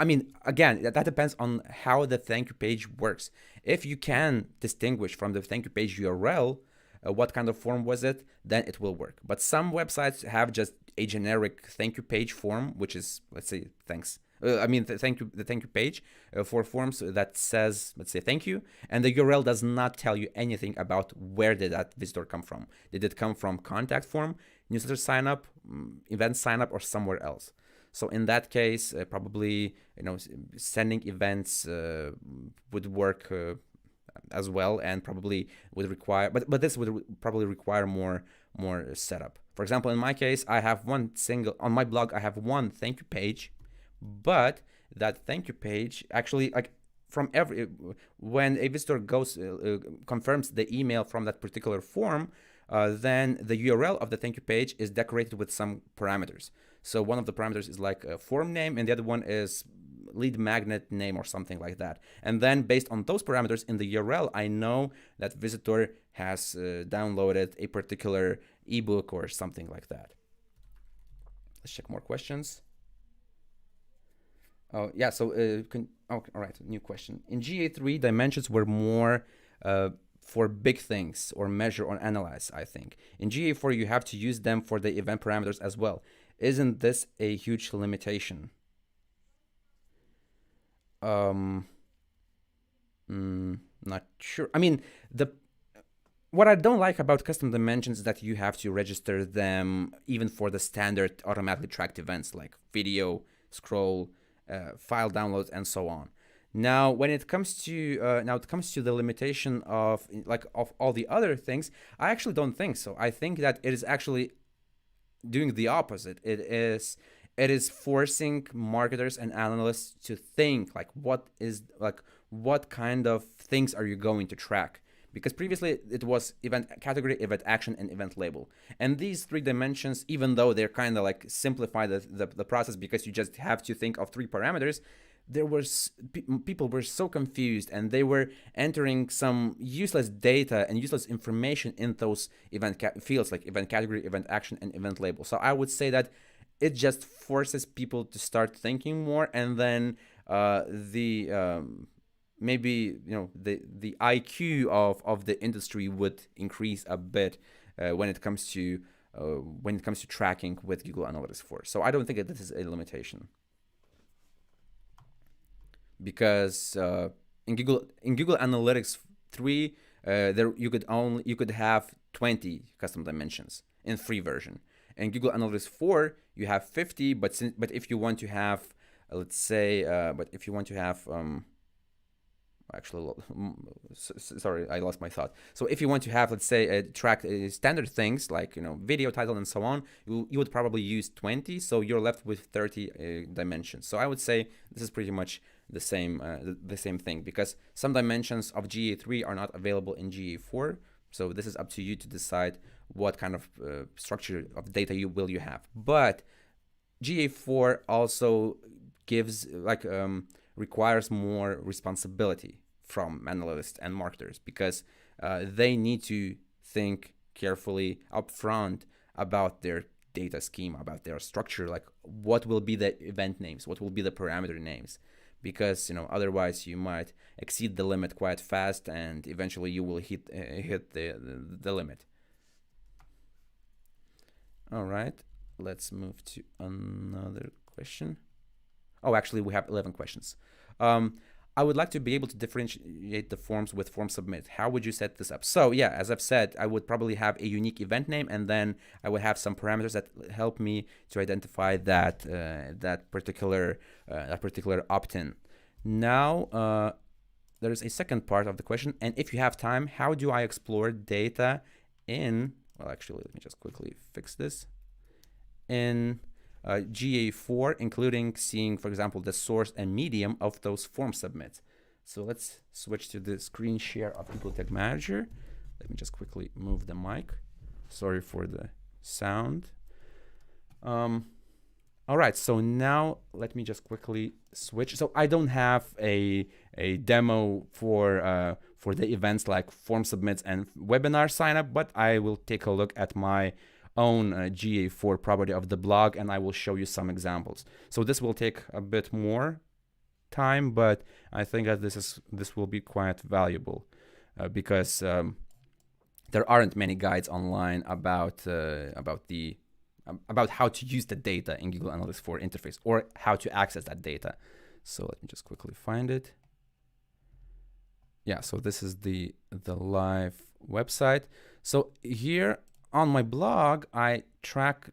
[SPEAKER 1] mean, again, that depends on how the thank you page works. If you can distinguish from the thank you page URL what kind of form was it, then it will work. But some websites have just a generic thank you page form, which is, let's say, thanks. I mean, the thank you page for forms that says, let's say, thank you, and the URL does not tell you anything about where did that visitor come from. Did it come from contact form, newsletter sign up, event sign up, or somewhere else? So in that case, probably sending events would work as well, and probably would require, but this would probably require more setup. For example, in my case, I have on my blog, I have one thank you page, but that thank you page actually, like, when a visitor goes confirms the email from that particular form, then the URL of the thank you page is decorated with some parameters. So one of the parameters is like a form name, and the other one is lead magnet name or something like that. And then based on those parameters in the URL, I know that visitor has downloaded a particular ebook or something like that. Let's check more questions. Oh yeah, so all right, new question. In GA3, dimensions were more for big things, or measure or analyze, I think. In GA4, you have to use them for the event parameters as well. Isn't this a huge limitation? Not sure. I mean, what I don't like about custom dimensions is that you have to register them even for the standard automatically tracked events like video, scroll, file downloads, and so on. Now, when it comes to the limitation of all the other things, I actually don't think so. I think that it is actually doing the opposite. It is forcing marketers and analysts to think like, what kind of things are you going to track? Because previously it was event category, event action, and event label. And these three dimensions, even though they're kind of like simplify the process because you just have to think of three parameters, people were so confused, and they were entering some useless data and useless information in those event fields like event category, event action, and event label. So I would say that it just forces people to start thinking more, and then maybe the IQ of the industry would increase a bit when it comes to tracking with Google Analytics 4. So I don't think that this is a limitation, because in Google Analytics 3 you could have 20 custom dimensions in free version. In Google Analytics 4 you have 50, but if you want to have, let's say, actually, sorry, I lost my thought. So if you want to have, let's say, track standard things like video title and so on, you would probably use 20, so you're left with 30 dimensions. So I would say this is pretty much the same thing, because some dimensions of GA3 are not available in GA4. So this is up to you to decide what kind of structure of data you have. But GA4 also gives requires more responsibility from analysts and marketers, because they need to think carefully upfront about their data scheme, about their structure, like what will be the event names, what will be the parameter names, because otherwise you might exceed the limit quite fast, and eventually you will hit the limit. All right, let's move to another question. Oh, actually, we have 11 questions. I would like to be able to differentiate the forms with form submit. How would you set this up? So yeah, as I've said, I would probably have a unique event name, and then I would have some parameters that help me to identify that particular opt-in. Now, there is a second part of the question, and if you have time, how do I explore data in? Well, actually, let me just quickly fix this. In GA4, including seeing, for example, the source and medium of those form submits. So let's switch to the screen share of Google Tag Manager. Let me just quickly move the mic. Sorry for the sound. All right, so now let me just quickly switch. So I don't have a demo for the events like form submits and webinar sign up, but I will take a look at my own GA4 property of the blog, and I will show you some examples. So this will take a bit more time, but I think that this will be quite valuable there aren't many guides online about the about how to use the data in Google Analytics 4 interface, or how to access that data. So let me just quickly find it. Yeah, so this is the live website. So here on my blog, I track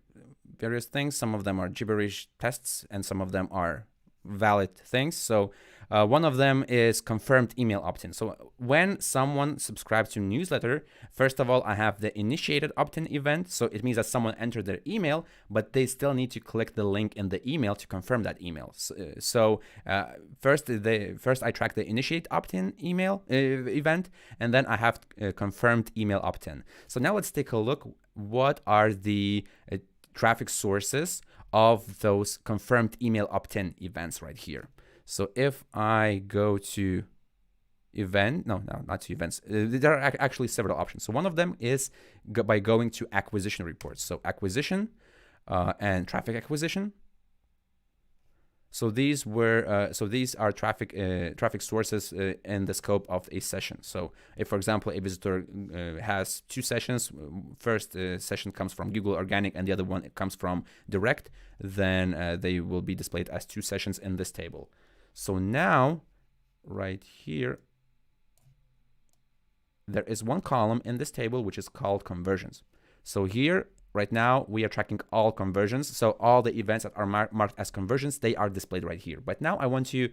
[SPEAKER 1] various things. Some of them are gibberish tests and some of them are valid things. So one of them is confirmed email opt-in. So when someone subscribes to newsletter, first of all, I have the initiated opt-in event. So it means that someone entered their email, but they still need to click the link in the email to confirm that email. First I track the initiate opt-in email event, and then I have confirmed email opt-in. So now let's take a look. What are the traffic sources of those confirmed email opt-in events right here? So if I go to not to events, there are actually several options. So one of them is by going to acquisition reports. So acquisition and traffic acquisition. So these are traffic sources in the scope of a session. So if, for example, a visitor has two sessions, first session comes from Google Organic and the other one comes from Direct, then they will be displayed as two sessions in this table. So now, right here, there is one column in this table which is called conversions. So here, right now, we are tracking all conversions. So all the events that are marked as conversions, they are displayed right here. But now I want to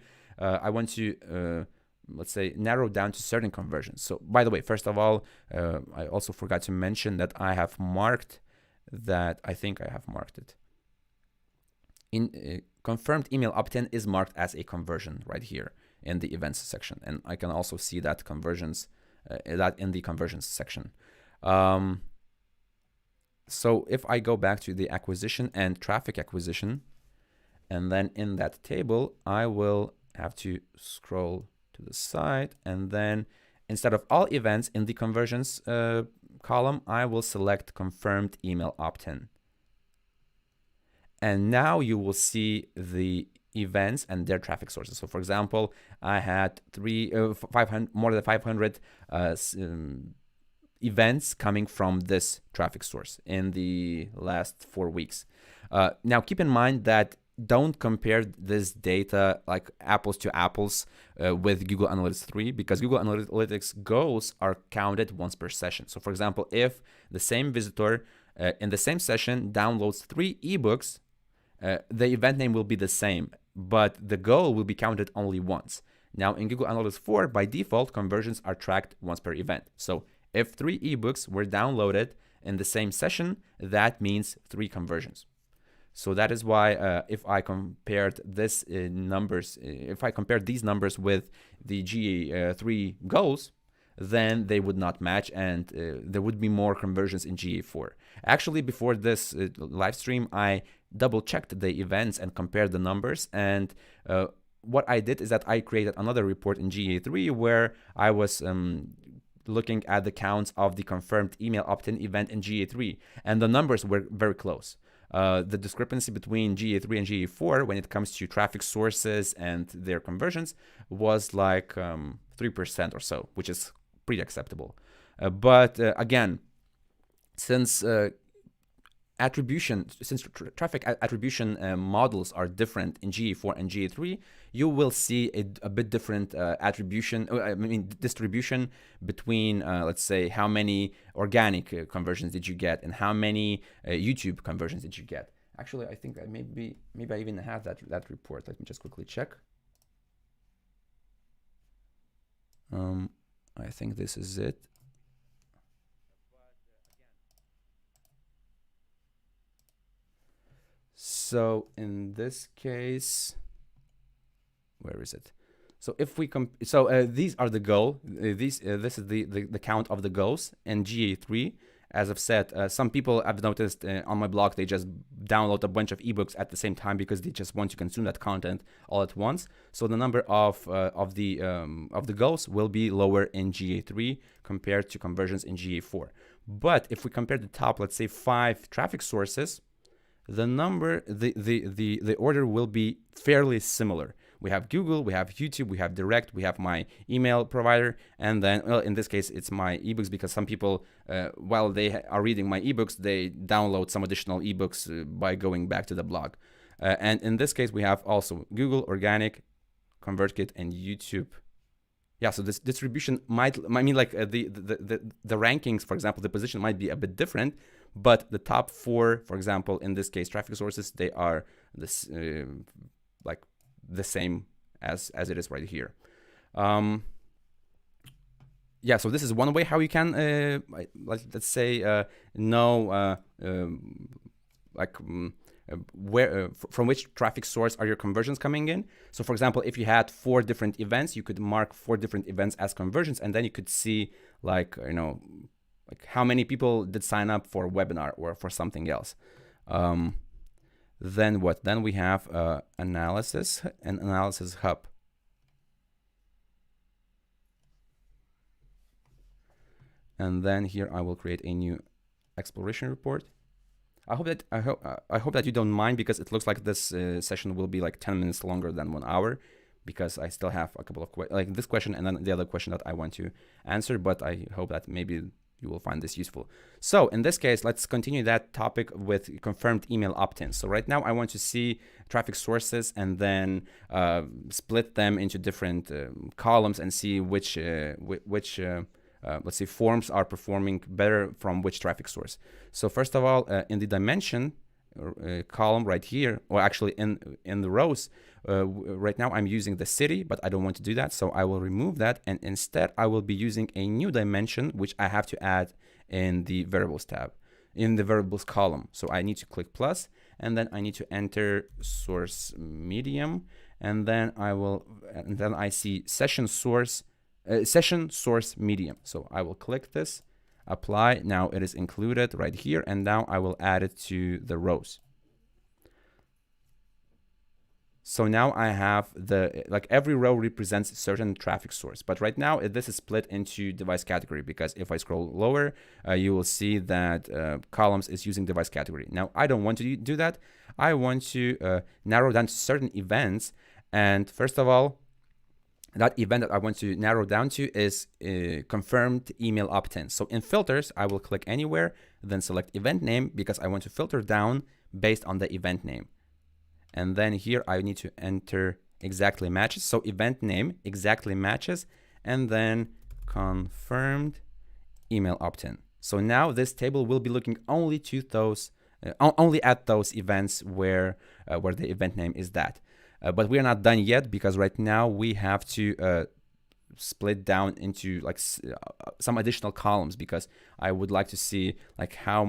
[SPEAKER 1] let's say, narrow down to certain conversions. So by the way, first of all, I also forgot to mention that I have marked that. I think I have marked it. In confirmed email opt-in is marked as a conversion right here in the events section, and I can also see that conversions that in the conversions section. So if I go back to the acquisition and traffic acquisition, and then in that table, I will have to scroll to the side, and then instead of all events in the conversions column, I will select confirmed email opt-in. And now you will see the events and their traffic sources. So for example, I had more than 500 events coming from this traffic source in the last 4 weeks. Now keep in mind that don't compare this data like apples to apples with Google Analytics 3, because Google Analytics goals are counted once per session. So for example, if the same visitor in the same session downloads 3 ebooks, the event name will be the same, but the goal will be counted only once. Now in Google Analytics 4, by default, conversions are tracked once per event. So if 3 ebooks were downloaded in the same session, that means 3 conversions. So that is why if I compared these numbers with the GA3 goals, then they would not match, and there would be more conversions in GA4. Actually, before this live stream, I double-checked the events and compared the numbers, and what I did is that I created another report in GA3 where I was looking at the counts of the confirmed email opt-in event in GA3, and the numbers were very close. The discrepancy between GA3 and GA4 when it comes to traffic sources and their conversions was like 3% or so, which is pretty acceptable. But again, since traffic attribution models are different in GA4 and GA3, you will see a bit different distribution between, let's say, how many organic conversions did you get and how many YouTube conversions did you get. Actually, I think that maybe I even have that report. Let me just quickly check. I think this is it. So in this case, where is it? So if we these are the goal. This is the count of the goals in GA3. As I've said, some people I've noticed on my blog, they just download a bunch of ebooks at the same time because they just want to consume that content all at once. So the number of the goals will be lower in GA3 compared to conversions in GA4. But if we compare the top, let's say 5 traffic sources, the order will be fairly similar, we have Google, we have YouTube, we have Direct, we have my email provider, and then, well, in this case, it's my ebooks, because some people, while they are reading my ebooks, they download some additional ebooks by going back to the blog. And in this case, we have also Google, Organic, ConvertKit, and YouTube. Yeah, so this distribution might, I mean, like the rankings, for example, the position might be a bit different, but the top 4, for example, in this case, traffic sources, they are this like the same as it is right here. Yeah, so this is one way how you can, let's say, know where from which traffic source are your conversions coming in. So for example, if you had 4 different events, you could mark 4 different events as conversions, and then you could see, like, you know, like how many people did sign up for a webinar or for something else. Then what? Then we have analysis and analysis hub. And then here I will create a new exploration report. I hope that you don't mind, because it looks like this session will be like 10 minutes longer than 1 hour, because I still have a couple of like this question and then the other question that I want to answer, but I hope that maybe you will find this useful. So in this case, let's continue that topic with confirmed email opt-ins. So right now I want to see traffic sources and then split them into different columns and see which let's say forms are performing better from which traffic source. So first of all, in the dimension column right here, or actually in the rows, right now I'm using the city, but I don't want to do that, so I will remove that, and instead I will be using a new dimension, which I have to add in the variables tab, in the variables column. So I need to click plus, and then I need to enter source medium, and then I see session source medium. So I will click this, apply. Now it is included right here, and now I will add it to the rows. So now I have like every row represents a certain traffic source, but right now this is split into device category, because if I scroll lower, you will see that columns is using device category. Now I don't want to do that. I want to narrow down to certain events, and first of all, that event that I want to narrow down to is confirmed email opt-in. So in filters, I will click anywhere, then select event name, because I want to filter down based on the event name. And then here I need to enter exactly matches. So event name exactly matches, and then confirmed email opt-in. So now this table will be looking only to those, only at those events where the event name is that. But we are not done yet, because right now we have to split down into like some additional columns, because I would like to see like how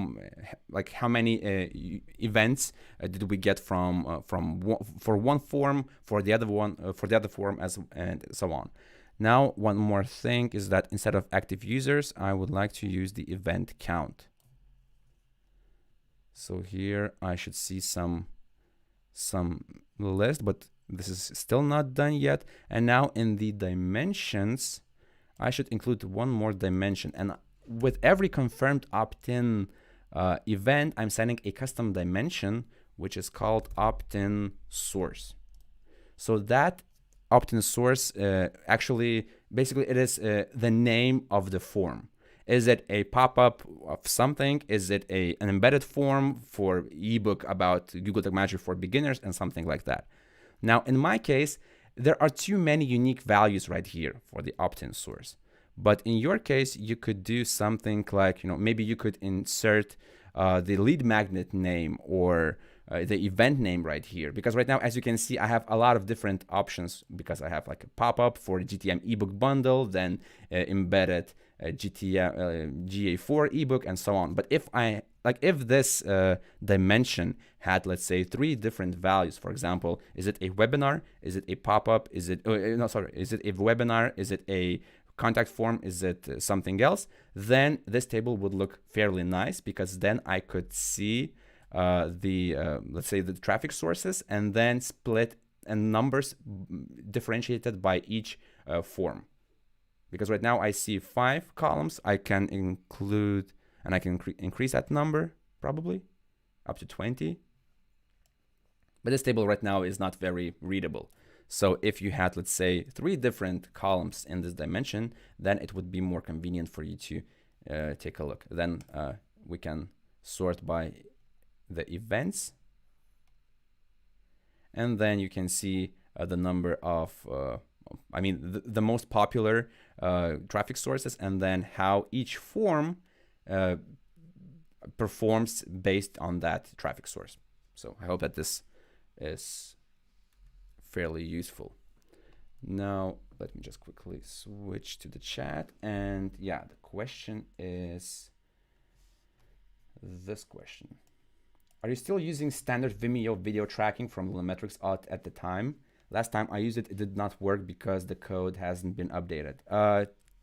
[SPEAKER 1] many events did we get from for one form, for the other one, for the other form, and so on. Now one more thing is that instead of active users, I would like to use the event count. So here I should see some list, but this is still not done yet. And now in the dimensions, I should include one more dimension, and with every confirmed opt-in event, I'm setting a custom dimension, which is called opt-in source. So that opt-in source actually, basically it is the name of the form. Is it a pop-up of something? Is it an embedded form for ebook about Google Tag Manager for beginners and something like that? Now, in my case, there are too many unique values right here for the opt-in source. But in your case, you could do something like, maybe you could insert the lead magnet name or the event name right here. Because right now, as you can see, I have a lot of different options, because I have like a pop-up for the GTM ebook bundle, then embedded GA4 ebook, and so on. But if this dimension had, let's say, 3 different values, for example, is it a webinar? Is it a pop-up? Is it is it a webinar? Is it a contact form? Is it something else? Then this table would look fairly nice, because then I could see let's say the traffic sources, and then split and numbers differentiated by each form. Because right now I see 5 columns. I can include, and I can increase that number probably up to 20. But this table right now is not very readable. So if you had, let's say, 3 different columns in this dimension, then it would be more convenient for you to take a look. Then we can sort by the events, and then you can see the number of the most popular traffic sources, and then how each form performs based on that traffic source. So I hope that this is fairly useful. Now let me just quickly switch to the chat, and yeah, the question is this question: are you still using standard Vimeo video tracking from Lunametrics at the time? Last time I used it, it did not work because the code hasn't been updated.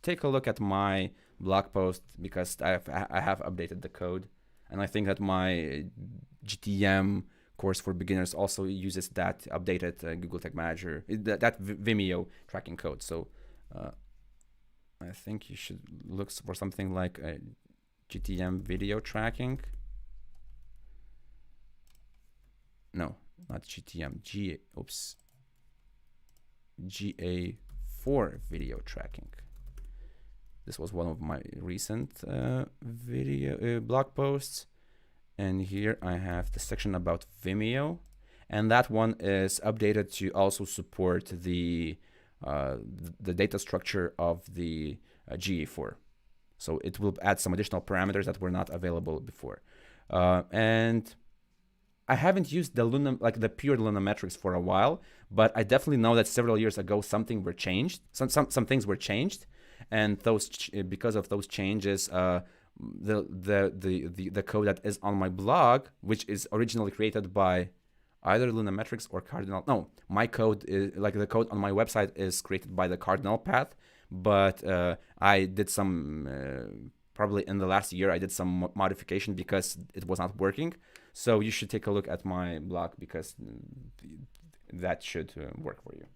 [SPEAKER 1] Take a look at my blog post, because I have updated the code, and I think that my GTM course for beginners also uses that updated Google Tag Manager, that Vimeo tracking code. So I think you should look for something like a GTM video tracking. No, not GTM, GA4 video tracking. This was one of my recent video blog posts. And here I have the section about Vimeo, and that one is updated to also support the data structure of the GA4. So it will add some additional parameters that were not available before. And I haven't used the pure Lunametrics for a while, but I definitely know that several years ago something were changed. Some things were changed, and because of those changes, the code that is on my blog, which is originally created by either Lunametrics or Cardinal. No, my code is the code on my website is created by the Cardinal path, but I did some probably in the last year I did some modification because it was not working. So you should take a look at my blog, because that should work for you.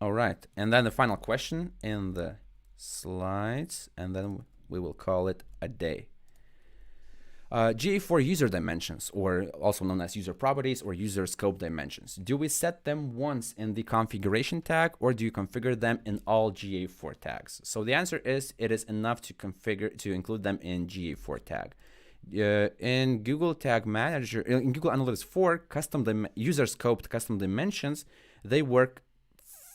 [SPEAKER 1] All right, and then the final question in the slides, and then we will call it a day. GA4 user dimensions, or also known as user properties or user scope dimensions. Do we set them once in the configuration tag, or do you configure them in all GA4 tags? So the answer is it is enough to include them in GA4 tag. In Google Tag Manager, in Google Analytics 4, user scoped custom dimensions, they work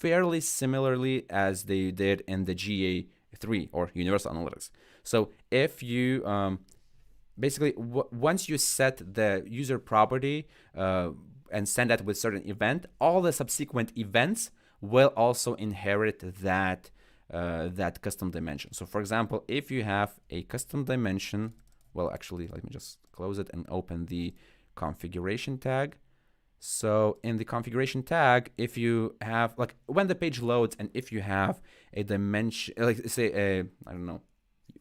[SPEAKER 1] fairly similarly as they did in the GA3 or Universal Analytics. So if you basically, once you set the user property and send that with certain event, all the subsequent events will also inherit that custom dimension. So for example, if you have a custom dimension, well, actually, let me just close it and open the configuration tag. So in the configuration tag, if you have, when the page loads, and if you have a dimension, say I don't know,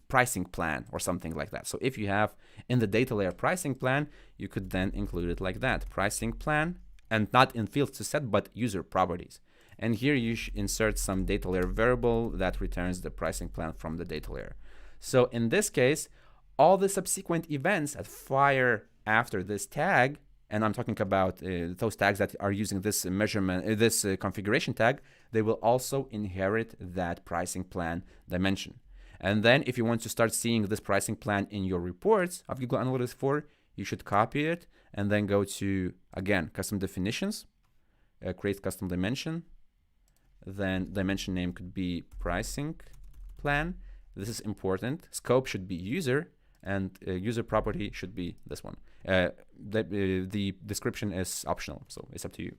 [SPEAKER 1] pricing plan or something like that. So if you have in the data layer pricing plan, you could then include it like that, pricing plan, and not in fields to set, but user properties. And here you insert some data layer variable that returns the pricing plan from the data layer. So in this case, all the subsequent events that fire after this tag, and I'm talking about those tags that are using this measurement, this configuration tag, they will also inherit that pricing plan dimension. And then if you want to start seeing this pricing plan in your reports of Google Analytics 4, you should copy it and then go to, again, custom definitions, create custom dimension. Then dimension name could be pricing plan. This is important. Scope should be user, and user property should be this one. The description is optional, so it's up to you.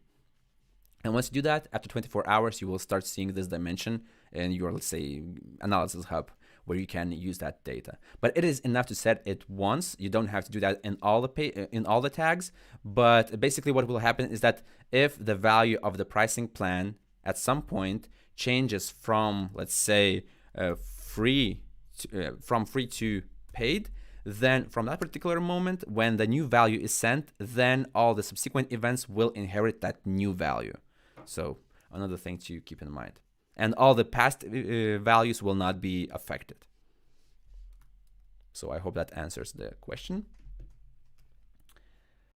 [SPEAKER 1] And once you do that, after 24 hours, you will start seeing this dimension in your, let's say, analysis hub, where you can use that data. But it is enough to set it once. You don't have to do that in all the tags. But basically what will happen is that if the value of the pricing plan at some point changes from, let's say, free to paid, then from that particular moment, when the new value is sent, then all the subsequent events will inherit that new value. So another thing to keep in mind. And all the past values will not be affected. So I hope that answers the question.